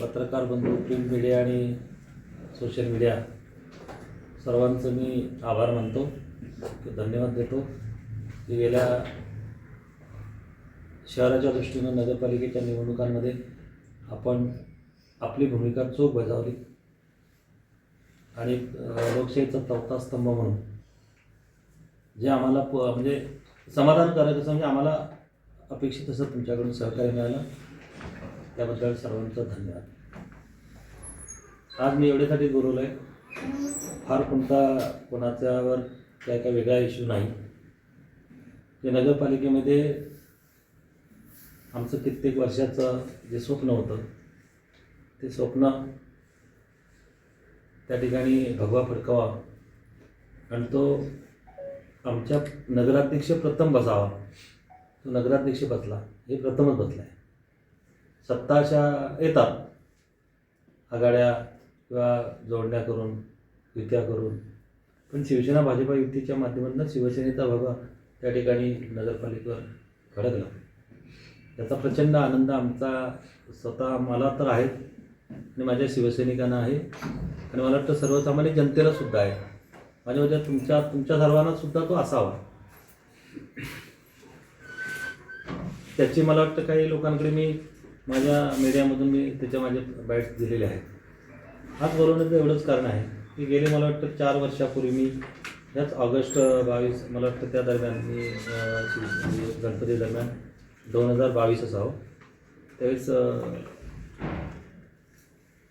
पत्रकार बंधू, print media आणि सोशल मीडिया सर्वांचं मी आभार मानतो, धन्यवाद देतो की गेल्या शहराच्या दृष्टीनं नगरपालिकेच्या निवडणुकांमध्ये आपण आपली भूमिका चोख बजावली आणि लोकशाहीचा चौथा स्तंभ म्हणून जे आम्हाला म्हणजे समाधानकारक असं म्हणजे आम्हाला अपेक्षित असं तुमच्याकडून सहकार्य मिळालं, त्याबद्दल सर्वांचं धन्यवाद. आज मी एवढ्यासाठी बोलवलं आहे, फार कोणाच्यावर काय वेगळा इश्यू नाही. जे नगरपालिकेमध्ये आमचं कित्येक वर्षाचं जे स्वप्न होतं ते स्वप्न त्या ठिकाणी भगवा फडकावा आणि तो आमच्या नगराध्यक्ष प्रथम बसावा. तो नगराध्यक्ष बसला, हे प्रथमच बसला आहे. सत्ता अशा येतात आघाड्या किंवा जोडण्या करून, युत्या करून, पण शिवसेना भाजपा युतीच्या माध्यमातून शिवसेनेचा भगवा त्या ठिकाणी नगरपालिकेवर फडकला. त्याचा प्रचंड आनंद आमचा स्वतः मला तर आहे आणि माझ्या शिवसैनिकांना आहे आणि मला वाटतं सर्वसामान्य जनतेला सुद्धा आहे. माझ्या वजह तुमच्या सर्वांना सुद्धा तो असावा. त्याची मला वाटतं काही लोकांकडे मी माझ्या मीडियामधून मी माझे बाईट्स दिलेले आहेत. आज बोलवण्याचं एवढंच कारण आहे की गेले मला वाटतं 4 वर्षापूर्वी मी याच ऑगस्ट 22 मला वाटतं त्या दरम्यान मी गणपती दरम्यान 2022 असावं, त्यावेळेस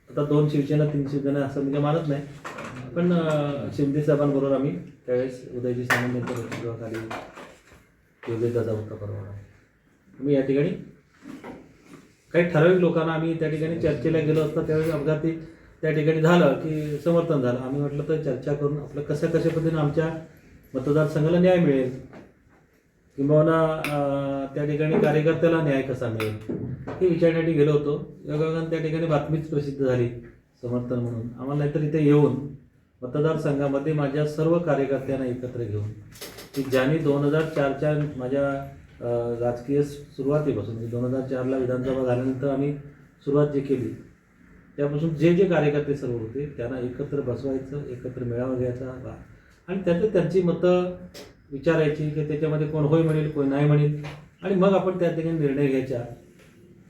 आता 2 शिवसेना 3 शिवसेना असं म्हणजे मानत नाही, पण शिंदे साहेबांबरोबर आम्ही त्यावेळेस उदयजी सामंत यांच्या नेतृत्वाखाली योगेश दादा होता परवा. मी या ठिकाणी काही ठराविक लोकांना आम्ही त्या ठिकाणी चर्चेला गेलो असता, त्यावेळेस अपघाती त्या ठिकाणी झालं की समर्थन झालं. आम्ही म्हटलं तर चर्चा करून आपलं कशा पद्धतीनं आमच्या मतदारसंघाला न्याय मिळेल किंवा त्या ठिकाणी कार्यकर्त्याला न्याय कसा मिळेल हे विचारण्यासाठी गेलो होतो. योगायोगाने त्या ठिकाणी बातमीच प्रसिद्ध झाली समर्थन म्हणून. आम्हाला नाहीतर इथे येऊन मतदारसंघामध्ये माझ्या सर्व कार्यकर्त्यांना एकत्र घेऊन की ज्यांनी 2004च्या माझ्या राजकीय सुरुवातीपासून म्हणजे 2004ला विधानसभा झाल्यानंतर आम्ही सुरुवात जी केली त्यापासून जे कार्यकर्ते सर्व होते त्यांना एकत्र बसवायचं, एकत्र मेळावा घ्यायचा आणि त्यांची मतं विचारायची की त्याच्यामध्ये कोण होय म्हणेल, कोण नाही म्हणेल आणि मग आपण त्या ठिकाणी निर्णय घ्यायचा.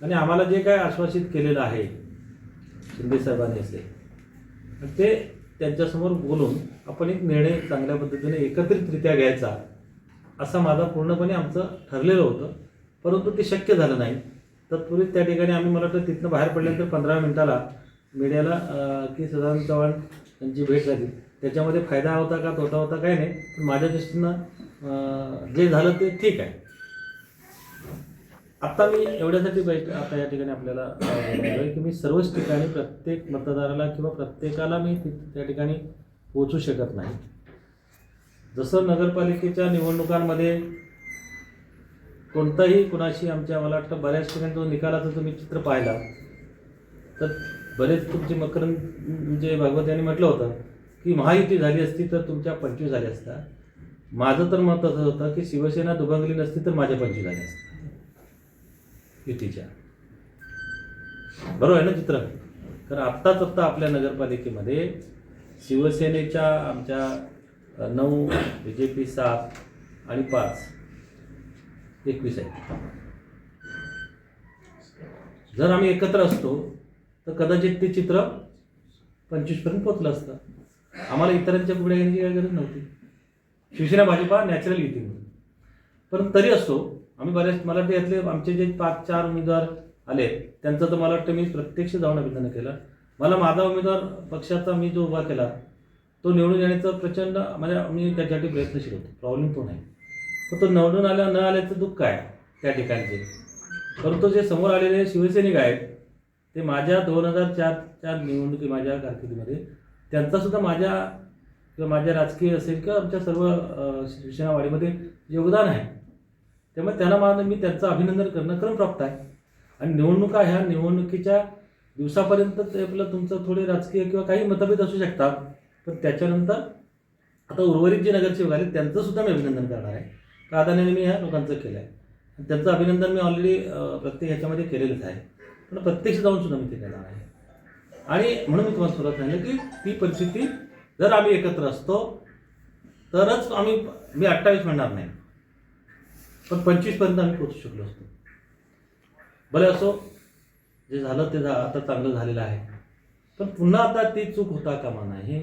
आणि आम्हाला जे काय आश्वासित केलेलं आहे शिंदे साहेबांनी असे ते त्यांच्यासमोर बोलून आपण एक निर्णय चांगल्या पद्धतीने एकत्रितरित्या घ्यायचा असं माझं पूर्णपणे आमचं ठरलेलं होतं. परंतु ते शक्य झालं नाही. तत्पूर्वी त्या ठिकाणी आम्ही मला वाटतं तिथनं बाहेर पडल्यानंतर 15 मिनिटाला मीडियाला की सदानंद चव्हाण यांची भेट झाली. त्याच्यामध्ये फायदा होता का तोटा होता काही नाही, पण माझ्या दृष्टीनं जे झालं ते ठीक आहे. आत्ता मी एवढ्यासाठी आता या ठिकाणी आपल्याला की मी सर्वच ठिकाणी प्रत्येक मतदाराला किंवा प्रत्येकाला मी त्या ठिकाणी पोचू शकत नाही. जसं नगरपालिकेच्या निवडणुकांमध्ये कोणताही कुणाशी आमच्या मला वाटतं बऱ्याच ठिकाणी तो निकालाचं तुम्ही चित्र पाहिला तर बरेच तुमचे मकरंद म्हणजे भागवत यांनी म्हटलं होतं की महायुती झाली असती तर तुमच्या 25 झाल्या असत्या. माझं तर मत असं होतं की शिवसेना दुभंगली नसती तर माझ्या 25 झाल्या असत्या युतीच्या. बरोबर आहे ना चित्र? कारण आत्ताच आपल्या नगरपालिकेमध्ये शिवसेनेच्या आमच्या 9, BJP 7 आणि 5 21 आहे. जर आम्ही एकत्र असतो तर कदाचित ते चित्र 25पर्यंत पोचलं असतं. आम्हाला इतरांच्या पुढे येण्याची काही गरज नव्हती. शिवसेना भाजपा नॅचरल युती म्हणून. पण तरी असतो आम्ही बऱ्याच मला वाटतं यातले आमचे जे 5-4 उमेदवार आले त्यांचं तर मला वाटतं मी प्रत्यक्ष जाऊन अभिनंदन केलं. मला माझा उमेदवार पक्षाचा मी जो उभा केला तो निवडून येण्याचं प्रचंड म्हणजे मी त्याच्यासाठी प्रयत्नशील होतो, प्रॉब्लेम तो नाही. पण तो निवडून न आल्याचं दुःख आहे त्या ठिकाणचे. परंतु जे समोर आलेले शिवसैनिक आहेत ते माझ्या 2004च्या निवडणुकी माझ्या कारकिर्दीमध्ये त्यांचासुद्धा माझ्या किंवा माझ्या राजकीय असेल किंवा आमच्या सर्व शिवसेनावाडीमध्ये योगदान आहे. त्यामुळे त्यांना मी त्यांचं अभिनंदन करणं क्रमप्राप्त आहे. आणि निवडणुका ह्या निवडणुकीच्या दिवसापर्यंत आपलं तुमचं थोडे राजकीय किंवा काही मतभेद असू शकतात, पण त्याच्यानंतर आता उर्वरित जे नगरसेवक आले त्यांचंसुद्धा मी अभिनंदन करणार आहे. प्राधान्याने मी ह्या लोकांचं केलं आहे. त्यांचं अभिनंदन मी ऑलरेडी प्रत्येक ह्याच्यामध्ये केलेलंच आहे, पण प्रत्यक्ष जाऊन सुद्धा मी ते करणार आहे. आणि म्हणून मी तुम्हाला सुरुवात सांगितलं की ती परिस्थिती जर आम्ही एकत्र असतो तरच मी 28 म्हणणार नाही, पण 25 पर्यंत आम्ही पोहोचू शकलो असतो. भले असो, जे झालं ते आता चांगलं झालेलं आहे, पण पुन्हा आता ती चूक होता कामा नाही.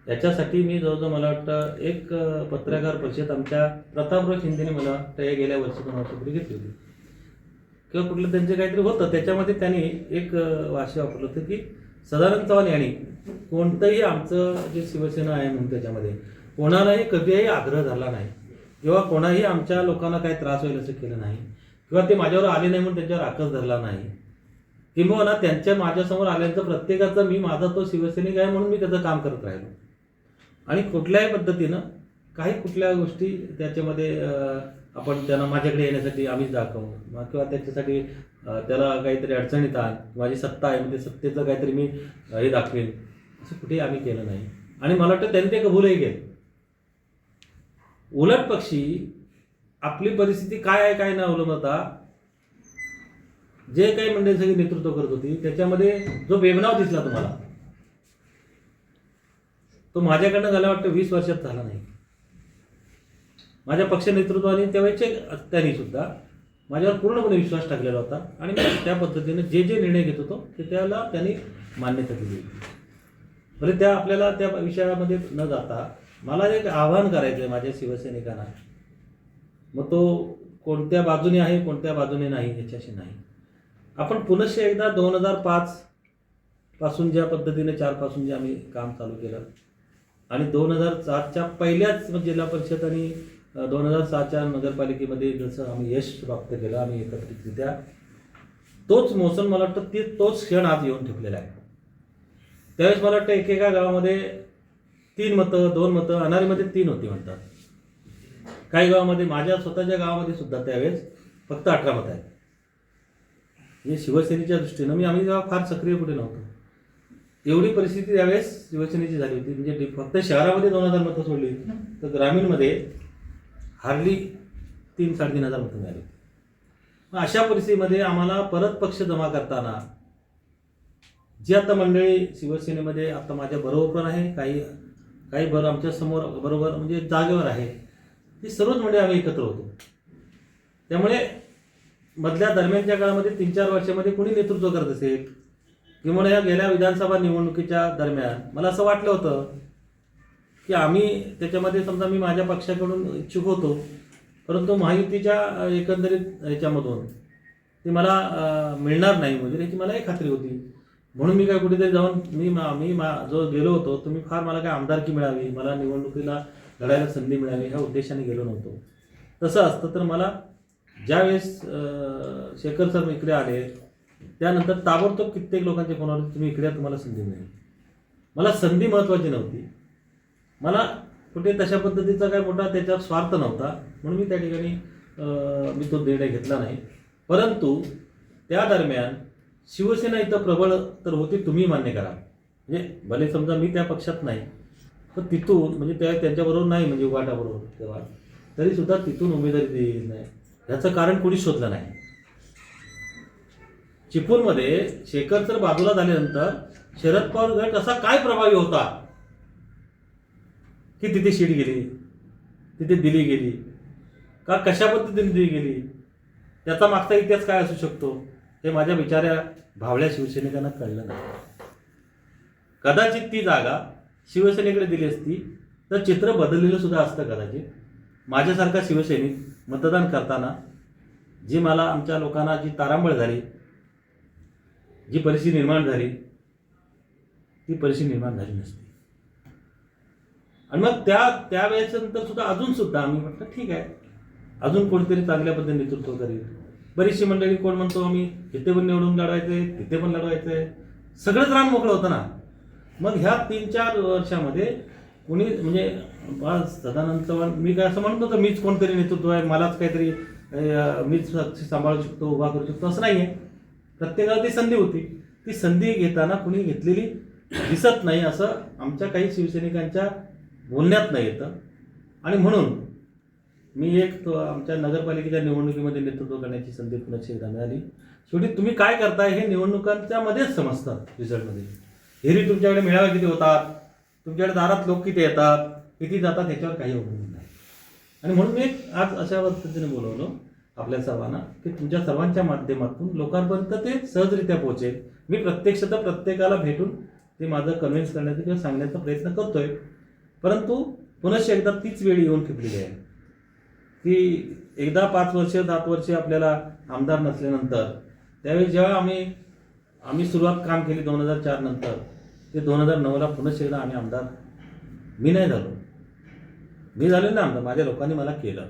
याच्यासाठी मी जवळजवळ मला वाटतं एक पत्रकार परिषद आमच्या प्रतापराव शिंदेने मला वाटतं या गेल्या वर्षी 2 वर्षापूर्वी घेतली होती, किंवा कुठलं त्यांचं काहीतरी होतं, त्याच्यामध्ये त्यांनी एक वाक्य वापरलं होतं की सदानंद चव्हाण यांनी कोणतंही आमचं जे शिवसेना आहे म्हणून त्याच्यामध्ये कोणालाही कधीही आग्रह धरला नाही, किंवा कोणाही आमच्या लोकांना काही त्रास होईल असं केलं नाही, किंवा ते माझ्यावर आले नाही म्हणून त्यांच्यावर आकस धरला नाही, किंवा त्यांच्या माझ्यासमोर आल्याचं प्रत्येकाचं मी माझा तो शिवसैनिक आहे म्हणून मी त्याचं काम करत राहिलो. आणि कुठल्याही पद्धतीनं कुठल्या गोष्टी त्याच्यामध्ये आपण त्यांना माझ्याकडे येण्यासाठी आम्हीच दाखवू, किंवा त्याच्यासाठी त्याला काहीतरी अडचणीत आण, माझी सत्ता आहे म्हणजे सत्तेचं काहीतरी मी हे दाखवेन, असं कुठेही आम्ही केलं नाही. आणि मला वाटतं त्यांनी ते कबूलही केलं. उलट पक्षी आपली परिस्थिती काय आहे काय न अवलंबता जे काही मंडळी सगळी नेतृत्व करत होती त्याच्यामध्ये जो बेबनाव दिसला तुम्हाला, तो माझ्याकडनं झाला वाटतं 20 वर्षात झाला नाही. माझ्या पक्ष नेतृत्वाने त्यावेळेचे त्यांनी सुद्धा माझ्यावर पूर्णपणे विश्वास टाकलेला होता, आणि मी त्या पद्धतीने जे निर्णय घेत होतो ते त्याला त्यांनी मान्यता दिली होती. म्हणजे आपल्याला त्या विषयामध्ये न जाता मला एक आवाहन करायचं आहे माझ्या शिवसैनिकांना, मग तो कोणत्या बाजूने आहे कोणत्या बाजूने नाही याच्याशी नाही. आपण पुनश्च एकदा 2005 पासून ज्या पद्धतीने 4 पासून जे आम्ही काम चालू केलं, आणि 2007च्या पहिल्याच जिल्हा परिषद आणि 2007च्या नगरपालिकेमध्ये जसं आम्ही यश प्राप्त केलं आम्ही एकत्रितरित्या, तोच मोसम मला वाटतं तोच क्षण आज येऊन ठेवलेला आहे. त्यावेळेस मला वाटतं एकेका गावामध्ये 3 मतं 2 मतं, अनारीमध्ये 3 होती म्हणतात, काही गावामध्ये माझ्या स्वतःच्या गावामध्ये सुद्धा त्यावेळेस फक्त 18 मतं आहेत. म्हणजे शिवसेनेच्या दृष्टीनं आम्ही जेव्हा फार सक्रिय कुठे नव्हतो, एवढी परिस्थिती त्यावेळेस शिवसेनेची झाली होती. म्हणजे फक्त शहरामध्ये 2000 मतं सोडली तर ग्रामीणमध्ये हार्डली 3-3,500 मतं मिळाली. अशा परिस्थितीमध्ये आम्हाला परत पक्ष जमा करताना जी आता मंडळी शिवसेनेमध्ये आता माझ्या बरोबर पण आहे, काही बरं आमच्या समोर बरोबर म्हणजे जागेवर आहे, ती सर्वच मंडळी आम्ही एकत्र होतो. त्यामुळे मधल्या दरम्यानच्या काळामध्ये 3-4 वर्षामध्ये कोणी नेतृत्व करत असेल, किंवा या गेल्या विधानसभा निवडणुकीच्या दरम्यान मला असं वाटलं होतं की आम्ही त्याच्यामध्ये समजा मी माझ्या पक्षाकडून इच्छुक होतो, परंतु महायुतीच्या एकंदरीत याच्यामधून ते मला मिळणार नाही वगैरे याची मला एक खात्री होती. म्हणून मी काय कुठेतरी जाऊन मी जो गेलो होतो तो मी फार मला काय आमदारकी मिळावी, मला निवडणुकीला लढायला संधी मिळावी ह्या उद्देशाने गेलो नव्हतो. तसं असतं तर मला ज्यावेळेस शेखर सर इकडे आले त्यानंतर ताबडतोब कित्येक लोकांचे फोन आले, तुम्ही इकडे तुम्हाला संधी मिळेल. मला संधी महत्त्वाची नव्हती, मला कुठे तशा पद्धतीचा काय मोठा त्याच्यावर स्वार्थ नव्हता, म्हणून मी त्या ठिकाणी मी तो निर्णय घेतला नाही. परंतु त्या दरम्यान शिवसेना इथं प्रबळ तर होती, तुम्ही मान्य करा. म्हणजे भले समजा मी त्या पक्षात नाही, पण तिथून म्हणजे त्यांच्याबरोबर नाही म्हणजे उभाटाबरोबर तेव्हा तरीसुद्धा तिथून उमेदवारी दिली नाही. ह्याचं कारण कोणी शोधलं नाही. चिपळूणमध्ये शेखर सर बाजूला झाल्यानंतर शरद पवार गट असा काय प्रभावी होता की तिथे शीट गेली, तिथे दिली गेली का, कशा पद्धतीने दिली गेली, त्याचा मागचा इतिहास काय असू शकतो हे माझ्या बिचाऱ्या भावल्या शिवसैनिकांना कळलं नाही. कदाचित ती जागा शिवसेनेकडे दिली असती तर चित्र बदललेलं सुद्धा असतं. कदाचित माझ्यासारखा शिवसैनिक मतदान करताना जी मला आमच्या लोकांना जी तारांबळ झाली, जी परिस्थिती निर्माण झाली, ती परिस्थिती निर्माण झाली नसती. आणि मग त्यावेळेनंतर सुद्धा अजून सुद्धा आम्ही म्हटलं ठीक आहे, अजून कोणीतरी चांगल्या पद्धतीने नेतृत्व करेल. बरीचशी मंडळी कोण म्हणतो आम्ही इथे पण निवडून लढवायचंय, तिथे पण लढवायचंय, सगळंच रान मोकळं होतं ना. मग ह्या 3-4 वर्षामध्ये कुणी म्हणजे सदानंद चव्हाण मी काय असं म्हणत होतं मीच कोणतरी नेतृत्व आहे, मलाच काहीतरी मीच सांभाळू शकतो, उभा करू शकतो, असं नाही आहे. प्रत्येकाला ती संधी होती, ती संधी घेताना कुणी घेतलेली दिसत नाही असं आमच्या काही शिवसैनिकांच्या बोलण्यात नाही येतं. आणि म्हणून मी आमच्या नगरपालिकेच्या निवडणुकीमध्ये नेतृत्व करण्याची संधी पुन्हा एकदा मिळाली. शेवटी तुम्ही काय करताय हे निवडणुकांच्या मध्येच समजतं रिझल्टमध्ये. हेरी तुमच्याकडे मेळावे किती होतात, तुमच्याकडे दारात लोक किती येतात, किती जातात, ह्याच्यावर काही अवलंबून नाही. आणि म्हणून मी आज अशा पद्धतीने बोलवलो आपल्या सर्वांना की तुमच्या सर्वांच्या माध्यमातून लोकांपर्यंत ते सहजरित्या पोहोचेल. मी प्रत्यक्षतः प्रत्येकाला भेटून ते माझं कन्व्हिन्स करण्याचा किंवा सांगण्याचा प्रयत्न करतोय. परंतु पुनश्च एकदा तीच वेळ येऊन ठेपलेली आहे की एकदा 5 वर्ष 7 वर्ष आपल्याला आमदार नसल्यानंतर त्यावेळी जेव्हा आम्ही सुरुवात काम केली 2004 नंतर ते 2009ला पुनश्च एकदा आम्ही आमदार मी नाही झालो. मी झालो ना आमदार, माझ्या लोकांनी मला केलं.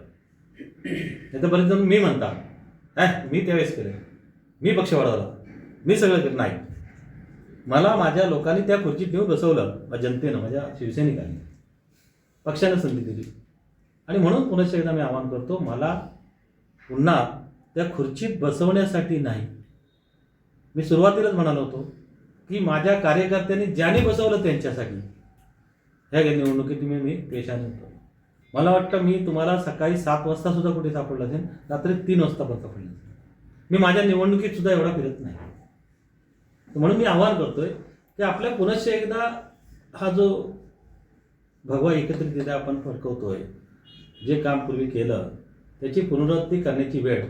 नाही तर बरेच जण मी म्हणतात मी त्यावेळेस केलं, मी पक्ष वाढवला, मी सगळं केलं. नाही, मला माझ्या लोकांनी त्या खुर्चीत नेऊन बसवलं, जनतेनं, माझ्या शिवसैनिकांनी, पक्षानं संधी दिली. आणि म्हणून पुनश्च एकदा मी आवाहन करतो, मला पुन्हा त्या खुर्चीत बसवण्यासाठी नाही. मी सुरुवातीलाच म्हणालो होतो की माझ्या कार्यकर्त्यांनी ज्यांनी बसवलं त्यांच्यासाठी ह्या निवडणुकीत मी पेशाने होतो. मला वाटतं मी तुम्हाला सकाळी 7 वाजता सुद्धा कुठे सापडलं असेल, रात्री 3 वाजता पण सापडलं असेल. मी माझ्या निवडणुकीत सुद्धा एवढा फिरत नाही. म्हणून मी आवाहन करतोय की आपल्या पुनश्च एकदा हा जो भगवा एकत्रितरित्या आपण फडकवतोय, जे काम पूर्वी केलं त्याची पुनरावृत्ती करण्याची वेळ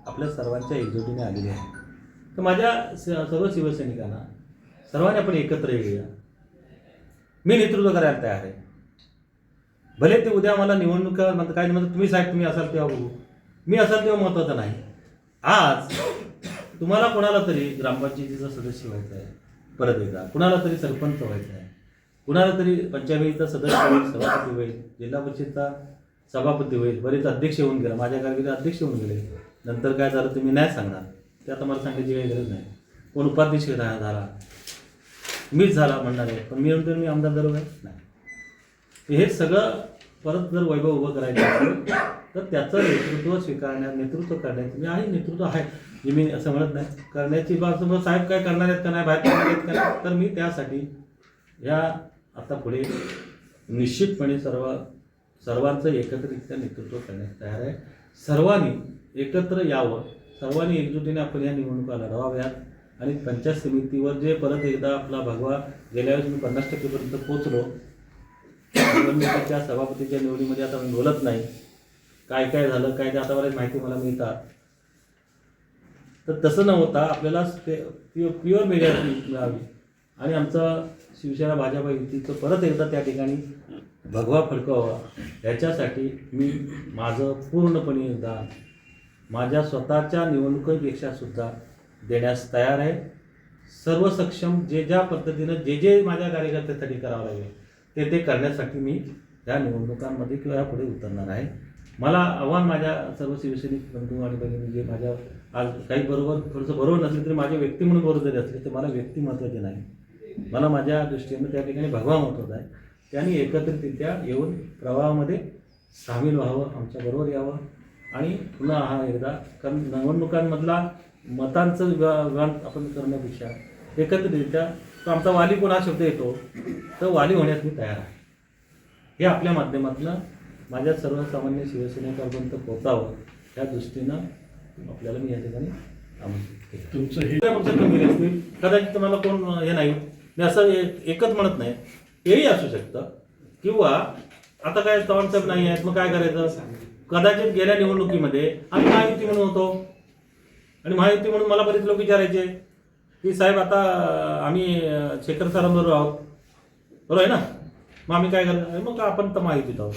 आपल्या सर्वांच्या एकजुटीने आलेली आहे. तर माझ्या सर्व शिवसैनिकांना सर्वांनी आपण एकत्र येऊया. मी नेतृत्व करायला तयार आहे. भले ते उद्या मला निवडणुका काय म्हणतात, तुम्ही साहेब तुम्ही असाल तेव्हा बघू, मी असाल तेव्हा महत्त्वाचं नाही. आज तुम्हाला कोणाला तरी ग्रामपंचायतीचा सदस्य व्हायचा आहे, परत एकदा कुणाला तरी सरपंच व्हायचं आहे, कुणाला तरी पंचायतीचा सदस्य होईल, सभापती होईल, जिल्हा परिषदचा सभापती होईल, बरेच अध्यक्ष होऊन गेला, माझ्या कारकिर्दीत अध्यक्ष होऊन गेले. नंतर काय झालं तुम्ही नाही सांगणार, ते आता मला सांगायची काही गरज नाही. कोण उपाध्यक्ष झाला, मीच झाला म्हणणार आहे, पण मी म्हणतो मी आमदार झालो नाही. हे सगळं परत जर वैभव उभं करायचं असेल तर त्याचं नेतृत्व करण्याचं मी आहे, नेतृत्व आहे जे मी असं म्हणत नाही करण्याची बाब. साहेब काय करणार आहेत का नाही, बाहेर करणार आहेत का नाही, तर मी त्यासाठी या आता पुढे निश्चितपणे सर्वांचं एकत्रितरित्या नेतृत्व करण्यास तयार आहे. सर्वांनी एकत्र यावं, सर्वांनी एकजुटीने आपण या निवडणुका लढवाव्यात. आणि पंचायत समितीवर जे परत एकदा आपला भगवा गेल्या वेळेस मी 50% पोहोचलो. निवडणुकीच्या सभापतीच्या निवडीमध्ये आता मी बोलत नाही, काय काय झालं काय ते आता बऱ्याच माहिती मला मिळतात. तर तसं न होता आपल्याला प्युअर मेजॉरिटी मिळावी आणि आमचं शिवसेना भाजपा युतीचं परत एकदा त्या ठिकाणी भगवा फडकवावा, याच्यासाठी मी माझं पूर्णपणे योगदान माझ्या स्वतःच्या निवडणुकीपेक्षा सुद्धा देण्यास तयार आहे. सर्व सक्षम जे ज्या पद्धतीनं जे माझ्या कार्यकर्त्यासाठी करावं लागेल ते करण्यासाठी मी या निवडणुकांमध्ये किंवा यापुढे उतरणार आहे. मला आव्हान माझ्या सर्व शिवसैनिक बंधू आणि भगिनी जे माझ्या आज काही बरोबर थोडंसं बरोबर नसले तरी माझे व्यक्ती म्हणून बरोबर जरी असले तर मला व्यक्ती महत्त्वाचे नाही, मला माझ्या दृष्टीने त्या ठिकाणी भगवा महत्त्वाचा आहे. त्यांनी एकत्रितरित्या येऊन प्रवाहामध्ये सामील व्हावं, आमच्याबरोबर यावं आणि पुन्हा हा एकदा कारण निवडणुकांमधला मतांचं विभाग आपण करण्यापेक्षा एकत्रितरित्या तो आमचा वाली कोण हा शब्द येतो तर वाली होण्यास मी तयार आहे. हे आपल्या माध्यमातून माझ्या सर्वसामान्य शिवसैनिकांपर्यंत पोहोचावं या दृष्टीनं आपल्याला मी या ठिकाणी आमंत्रित केलं. तुमचं हे पक्ष कमी असतील कदाचित तुम्हाला कोण हे नाही, मी असं एकच म्हणत नाही, हेही असू शकतं. किंवा आता काय चव्हाणसाहेब नाही आहेत मग काय करायचं, कदाचित गेल्या निवडणुकीमध्ये आम्ही महायुती म्हणून होतो आणि महायुती म्हणून मला बरेच लोक विचारायचे की साहेब आता आम्ही शेखर सरांबरोबर आहोत, बरोबर आहे ना, मग आम्ही काय करणार, मग आपण तर महायुतीत आहोत.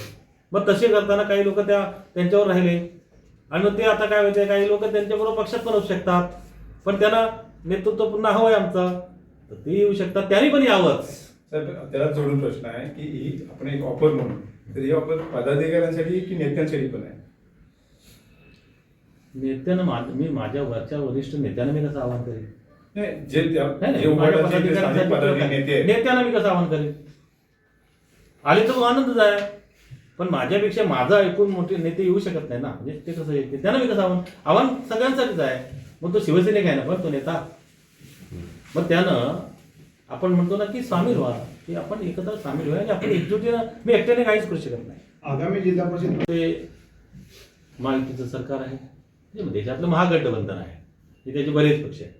मग तसे करताना काही लोक त्यांच्यावर राहिले आणि मग ते आता काय होते, काही लोक त्यांच्याबरोबर पक्षात पण असू शकतात, पण त्यांना नेतृत्व पुन्हा हवं आहे आमचं, तर ते येऊ शकतात, त्यांनी पण यावंच. साहेब त्याला जोडून प्रश्न आहे की ही आपण एक ऑफर म्हणून, तर ही ऑफर पदाधिकाऱ्यांसाठी की नेत्यांसाठी पण आहे? नेत्यानं मी माझ्या वरच्या वरिष्ठ नेत्यानं मी कसं आवाहन करेन, नेत्यानं मी कसं आवाहन करेन, आले तर आनंदच आहे, पण माझ्यापेक्षा माझा ऐकून मोठे नेते येऊ शकत नाही ना, म्हणजे ते कसं येते त्यांना मी कसं आव्हान सगळ्यांसाठीच आहे. मग तो शिवसैनिक आहे ना, पण तो नेता, मग त्यानं आपण म्हणतो ना की सामील व्हा, की आपण एकत्र सामील व्हा आणि आपण एकजुटीनं, मी एकट्याने काहीच करू शकत नाही. आगामी जिल्हा परिषद ते महायुतीचं सरकार आहे, देशातलं महागठबंधन आहे, हे त्याचे बरेच पक्ष आहे.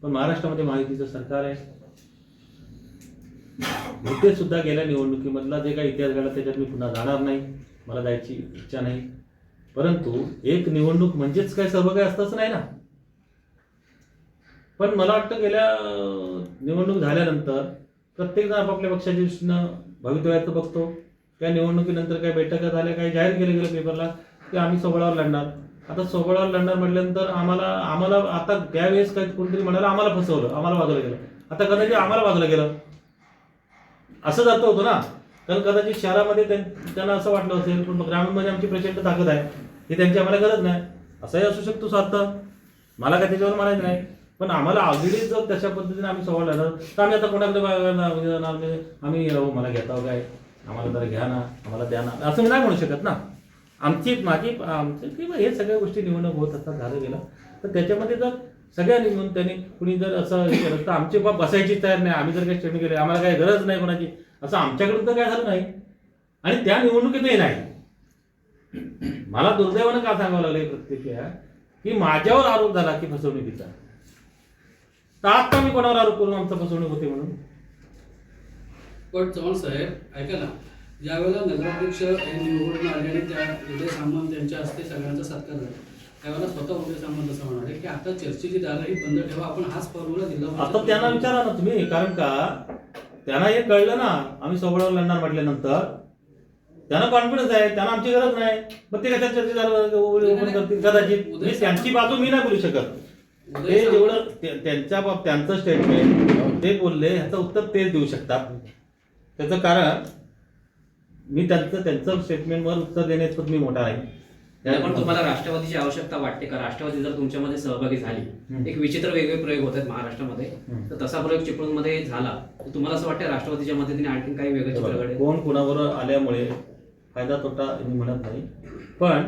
पण महाराष्ट्रामध्ये महायुतीचं सरकार आहे. इथे सुद्धा गेल्या निवडणुकीमधला जे काही इतिहास घडला त्याच्यात मी पुन्हा जाणार नाही, मला जायची इच्छा नाही. परंतु एक निवडणूक म्हणजेच काय सर्व काही असतंच नाही ना. पण मला वाटतं गेल्या निवडणूक झाल्यानंतर प्रत्येकजण आपापल्या पक्षाच्या दृष्टीनं भवितव्याचं बघतो. त्या निवडणुकीनंतर काही बैठका झाल्या, काही जाहीर केलं गेलं पेपरला की आम्ही सोबळावर लढणार. आता सोबळावर लढणार म्हटल्यानंतर आम्हाला आता त्यावेळेस काही कोणतरी म्हणाला आम्हाला फसवलं, आम्हाला बाजूला गेलं. आता कदाचित आम्हाला बाजूला गेलं असं जातं होतं ना. कारण कदाचित शहरामध्ये त्यांना असं वाटलं असेल, पण ग्रामीणमध्ये आमची प्रचंड ताकद आहे, ही त्यांची आम्हाला गरज नाही, असंही असू शकतो स्वार्थ. मला काय त्याच्यावर म्हणायचं नाही. पण आम्हाला ऑलरेडी जर तशा पद्धतीने आम्ही सोबत लढणार तर आम्ही आता कोणाकडे आम्ही मला घेता काय, आम्हाला जरा घ्या ना, आम्हाला द्या ना, असं मी नाही म्हणू शकत ना. आमचं किंवा हे सगळ्या गोष्टी निवडणूक होत असतात, झालं गेलं तर त्याच्यामध्ये जर सगळ्यांनी मिळून त्यांनी कुणी जर असं हे केलं तर आमचे बाप बसायची तयार नाही. आम्ही जर काही स्टेटमेंट केले, आम्हाला काही गरज नाही कोणाची, असं आमच्याकडून तर काय झालं नाही आणि त्या निवडणुकीतही नाही. मला दुर्दैवानं का सांगावं लागलं प्रत्येक वेळा की माझ्यावर आरोप झाला की फसवणुकीचा, तर आता मी कोणावर आरोप करून आमचा फसवणूक होते म्हणून. पण चव्हाण साहेब ऐका ना, ज्यावेळेला नगराध्यक्ष हे निवडून आले आणि त्या उदय सामंत यांच्या हस्ते सगळ्यांचा सत्कार झाला, त्यावेळेला स्वतः उदय सामंत असं म्हणाले की आता चर्चेची दारं ही बंद ठेवा, आपण हाच फॉर्म्युला दिला. आता त्यांना विचारा ना तुम्ही, कारण का त्यांना हे कळलं ना आम्ही सोबळावर लढणार म्हटल्यानंतर त्यांना कॉन्फिडन्स आहे, त्यांना आमची गरज नाही. मग ते कशा चर्चेत करतील कदाचित. त्यांची बाजू मी नाही बोलू शकत. ते जेवढं त्यांचं स्टेटमेंट ते बोलले ह्याचं उत्तर तेच देऊ शकतात. त्याचं कारण मी त्यांचं स्टेटमेंटवर उत्तर देण्यात मी मोठा आहे. पण तुम्हाला राष्ट्रवादीची आवश्यकता वाटते का? राष्ट्रवादी जर तुमच्यामध्ये सहभागी झाली, एक विचित्र वेगवेगळे प्रयोग होत आहेत महाराष्ट्रामध्ये, तर तसा प्रयोग चिपळूणमध्ये झाला तर तुम्हाला असं वाटतं राष्ट्रवादीच्या मदतीने आणखी काही वेगळं चित्र घडेल? कोण कोणाबरोबर आल्यामुळे फायदा तोटा मी म्हणत नाही, पण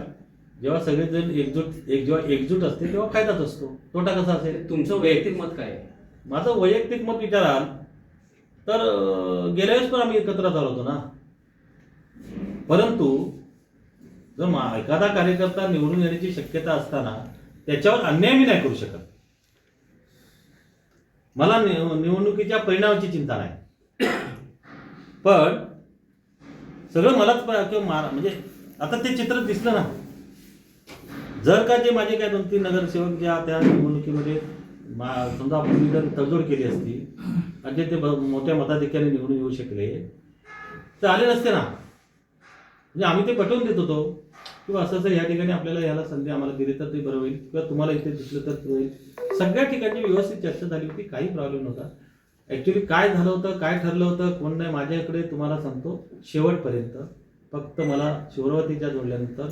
जेव्हा सगळेजण एकजूट असते तेव्हा फायदाच असतो. तोटा कसा असेल? तुमचं वैयक्तिक मत काय आहे? माझं वैयक्तिक मत विचाराल तर गेल्या वेळेस पण आम्ही एकत्र झालो होतो ना. परंतु जर एखादा कार्यकर्ता निवडून येण्याची शक्यता असताना त्याच्यावर अन्याय मी नाही करू शकत. मला निवडणुकीच्या परिणामाची चिंता नाही, पण सगळं मलाच म्हणजे आता ते चित्र दिसलं ना. जर का जे माझे काय 2-3 नगरसेवक ज्या त्या निवडणुकीमध्ये समजा आपण जर तडजोड केली असती आणि जे ते मोठ्या मताधिक्याने निवडून येऊ शकले तर आले नसते ना. म्हणजे आम्ही ते पटवून देत होतो किंवा असं या ठिकाणी आपल्याला याला संधी आम्हाला दिली तर ते बरं होईल, किंवा तुम्हाला इथे दिसलं तर होईल. सगळ्या ठिकाणी व्यवस्थित चर्चा झाली होती, काही प्रॉब्लेम नव्हता. ॲक्च्युली काय झालं होतं, काय ठरलं होतं, कोण नाही, माझ्याकडे तुम्हाला सांगतो शेवटपर्यंत फक्त मला शिवरावतीच्या जोडल्यानंतर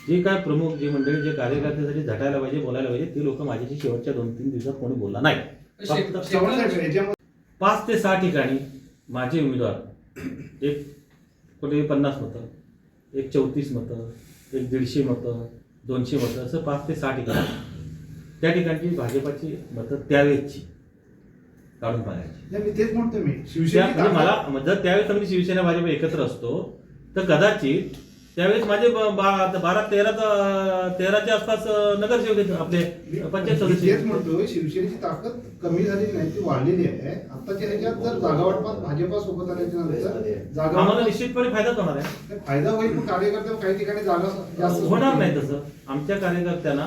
जे काय प्रमुख जे मंडळी जे कार्यकर्त्यासाठी झटायला पाहिजे, बोलायला पाहिजे, ते लोक माझ्याशी शेवटच्या 2-3 दिवसात कोणी बोलला नाही. 5 ते 6 ठिकाणी माझे उमेदवार, एक कुठे 50 मतं, एक 34 मतं, एक 150 मतं, 200 मतं, असं 5 ते 6 ठिकाणी त्या ठिकाणची भाजपाची मतं त्यावेळेसची काढून पाहायची. मी तेच म्हणतो मी म्हणजे मला जर त्यावेळेस आम्ही शिवसेना भाजप एकत्र असतो तर कदाचित त्यावेळेस माझे 12-13च्या आसपास नगरसेवक आपले पंचायत सदस्य. तेच म्हणतो शिवसेनेची ताकद कमी झाली नाही, ती वाढलेली आहे. आताच्या ह्याच्यात जर जागा वाटपात भाजपा सोबत आल्याच्या नंतर जागा आम्हाला निश्चितपणे फायदाच होणार आहे. फायदा होईल, पण कार्यकर्त्यांना काही ठिकाणी जागा जास्त होणार नाही. तसं आमच्या कार्यकर्त्यांना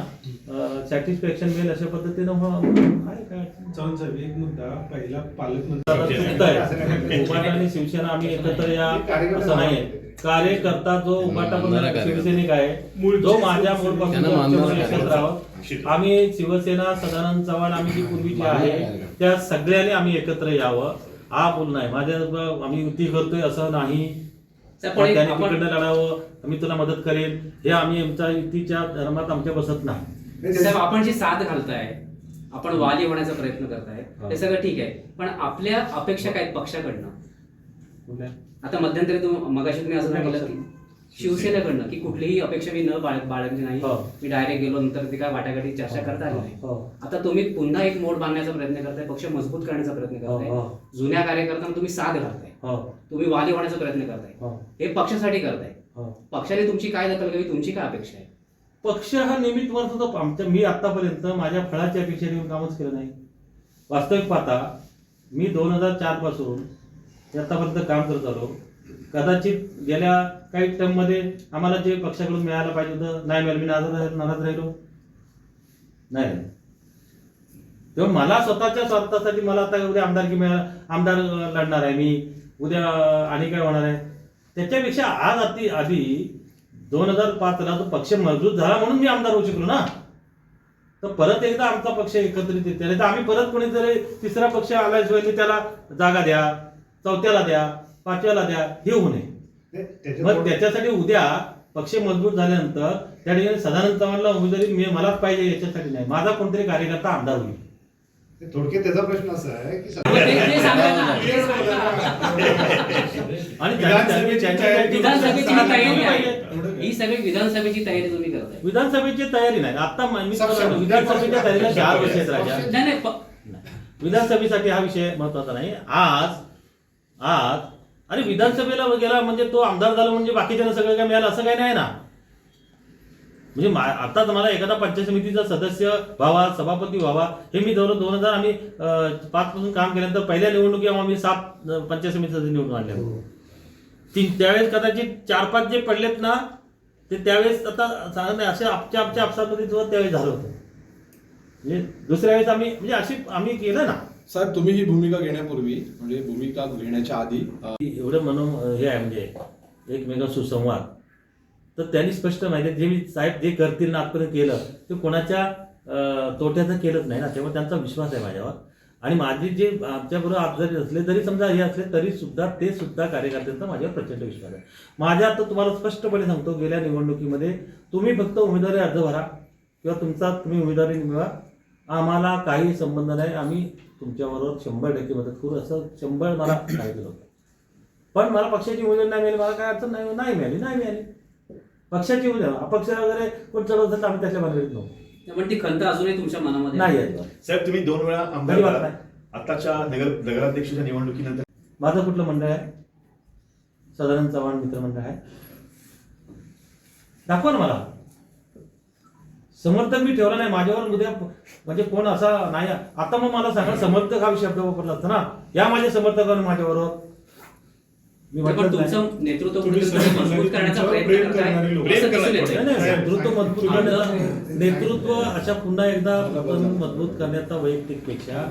सॅटिस्फॅक्शन मिळेल अशा पद्धतीनं आहे. काय चव्हाण साहेब, एक मुद्दा पहिला आता पालकमंत्री चुकतं आहे. उबाटा आणि शिवसेना आम्ही एकत्र या असं नाही. कार्यकर्ता जो उबाटा शिवसैनिक आहे, जो माझ्या मूळपासून एकत्र आहोत. आम्ही शिवसेना, सदानंद चव्हाण, आम्ही जी पूर्वीची आहे त्या सगळ्यांनी आम्ही एकत्र यावं हा बोल नाही. माझ्या आम्ही युती करतोय असं नाही, त्यांनी तिकडनं लढावं, आम्ही तुला मदत करेन, हे आम्ही आमच्या युतीच्या धर्मात आमच्या बसत नाही. साहेब, आपण जी साथ घालताय, आपण वाली होण्याचा प्रयत्न करताय, हे सगळं ठीक आहे, पण आपल्या अपेक्षा काय पक्षाकडनं? आता मध्यंतरी मगाशी तुम्ही असं सांगितलं की शिवसेनेकडनं की कुठलीही अपेक्षा मी न बाळगली नाही, मी डायरेक्ट गेलो, नंतर ते काय वाटाघाटी चर्चा करता आली नाही. आता तुम्ही पुन्हा एक मोड बांधण्याचा प्रयत्न करताय, पक्ष मजबूत करण्याचा प्रयत्न करताय, जुन्या कार्यकर्त्यांना तुम्ही साथ घालताय, तुम्ही वाली होण्याचा प्रयत्न करताय, हे पक्षासाठी करताय. पक्षाने तुमची काय दखल घ्यावी, तुमची काय अपेक्षा आहे? पक्ष हा निमित्त वर्ष होतो आमच्या. मी आतापर्यंत माझ्या फळाच्या अपेक्षेने येऊन कामच केलं नाही. वास्तविक पाहता मी 2004 पासून ते आतापर्यंत काम करत आलो. कदाचित गेल्या काही टर्ममध्ये आम्हाला जे पक्षाकडून मिळायला पाहिजे होतं नाही मिळालं. मी नाराज राहिलो नाही. तेव्हा मला स्वतःच्या स्वार्थासाठी मला आता उद्या आमदार लढणार आहे मी, उद्या आणि काय होणार आहे त्याच्यापेक्षा आज आधी 2005ला तो पक्ष मजबूत झाला म्हणून मी आमदार होऊ शकलो ना. तर परत एकदा आमचा पक्ष एकत्रित येते नाही तर आम्ही परत कोणीतरी तिसरा पक्ष आल्याशिवाय त्याला जागा द्या, चौथ्याला द्या, पाचव्याला द्या हे होऊ नये. मग त्याच्यासाठी उद्या पक्ष मजबूत झाल्यानंतर त्या ठिकाणी सदानंद चव्हाणला उमेदवारी मलाच पाहिजे याच्यासाठी नाही, माझा कोणतरी कार्यकर्ता आमदार होईल. थोडक्यात त्याचा प्रश्न असा आहे की ते सांगा ना. आणि विधानसभेची तयारी आहे, ही सगळी विधानसभेची तयारी तुम्ही करताय. विधानसभेची तयारी नाही आता मी विधानसभेच्या तयारीला 4 वर्ष आहेत राजा. नाही विधानसभेसाठी हा विषय महत्वाचा नाही. आज आणि विधानसभेला गेला म्हणजे तो आमदार झाला म्हणजे बाकीच्यांना सगळं काय मिळालं असं काही नाही ना. म्हणजे आता मला एखादा पंचायत समितीचा सदस्य व्हावा, सभापती व्हावा हे मी 2000 आम्ही 5 पासून काम केल्यानंतर पहिल्या निवडणुकी आम्ही 7 पंचायत समिती सदस्य निवडून आणल्या. त्यावेळेस कदाचित 4-5 जे पडलेत ना ते त्यावेळेस आता सांगत नाही असे आमच्या आपसामध्ये त्यावेळेस झालं होतं. म्हणजे दुसऱ्या वेळेस म्हणजे अशी आम्ही केलं ना. साहेब तुम्ही ही भूमिका घेण्यापूर्वी म्हणजे भूमिका घेण्याच्या आधी एवढं म्हणून हे आहे म्हणजे एकमेका सुसंवाद तर त्यांनी स्पष्ट माहिती जे मी साहेब जे करतील ना आजपर्यंत केलं ते कोणाच्या तोट्याचं केलंच नाही ना. तेव्हा त्यांचा विश्वास आहे माझ्यावर. आणि माझे जे आमच्याबरोबर आज जरी असले तरी समजा हे असले तरी सुद्धा ते सुद्धा कार्यकर्त्यांचा माझ्यावर प्रचंड विश्वास आहे. माझ्या आता तुम्हाला स्पष्टपणे सांगतो गेल्या निवडणुकीमध्ये तुम्ही फक्त उमेदवारी अर्ज भरा किंवा तुम्ही उमेदवारी निवडा, आम्हाला काही संबंध नाही, आम्ही तुमच्याबरोबर 100% मदत करू असं 100 मला सांगितलं होतं. पण मला पक्षाची उमेदवारी नाही मिळाली, मला काय अडचण नाही मिळाली. पक्षाची उमेदवार अपक्ष वगैरे कोण चढवत असेल आम्ही त्याच्या बाहेर नव्हतो. पण ती खंत अजूनही तुमच्या मनामध्ये नाही आहे. साहेब तुम्ही 2 वेळा आमदार झाला. आताच्या नगराध्यक्षाच्या निवडणुकीनंतर माझं कुठलं मंडळ आहे? सदानंद चव्हाण मित्रमंडळ आहे. दाखवा ना मला. समर्थक मी ठेवला नाही माझ्यावर. उद्या म्हणजे कोण असा नाही. आता मग मला सांगा समर्थक हा शब्द वापरला असता ना. या माझ्या समर्थकांनी माझ्याबरोबर मी पण तुमचं नेतृत्व मजबूत करण्याचा प्रयत्न करताय. नेतृत्व अशा पुन्हा एकदा मजबूत करण्याचा वैयक्तिक पेक्षा